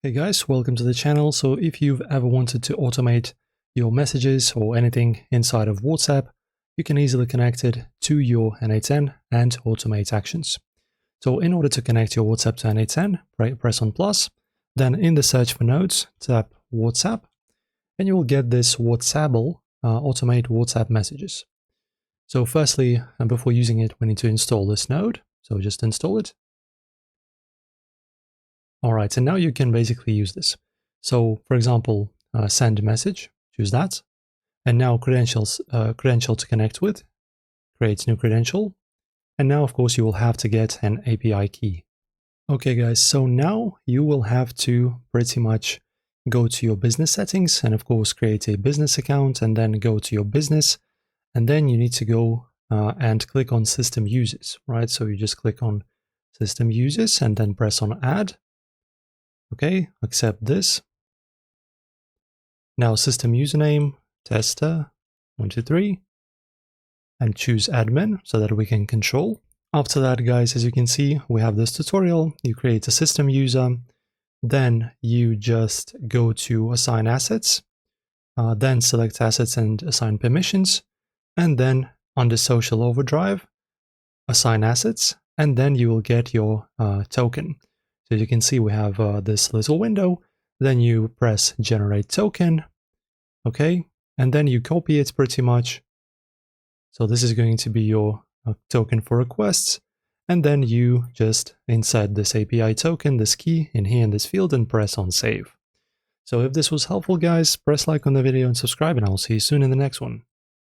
Hey guys, welcome to the channel. So if you've ever wanted to automate your messages or anything inside of WhatsApp, you can easily connect it to your n8n and automate actions. So in order to connect your WhatsApp to n8n, press on plus, then in the search for nodes, tap WhatsApp, and you will get this WhatsAppable automate WhatsApp messages. So firstly, and before using it, we need to install this node. So just install it. All right, and now you can basically use this. So for example, send a message, choose that. And now credential to connect with, create new credential. And now, of course, you will have to get an API key. Okay, guys, so now you will have to pretty much go to your business settings and, of course, create a business account and then go to your business. And then you need to go and click on system users, right? So you just click on system users and then press on add. Okay, accept this. Now system username, tester123, and choose admin so that we can control. After that, guys, as you can see, we have this tutorial. You create a system user, then you just go to assign assets, then select assets and assign permissions, and then under social overdrive, assign assets, and then you will get your token. So you can see we have this little window, then you press generate token, okay, and then you copy it pretty much. So this is going to be your token for requests, and then you just insert this API token, this key in here in this field and press on save. So if this was helpful, guys, press like on the video and subscribe, and I'll see you soon in the next one.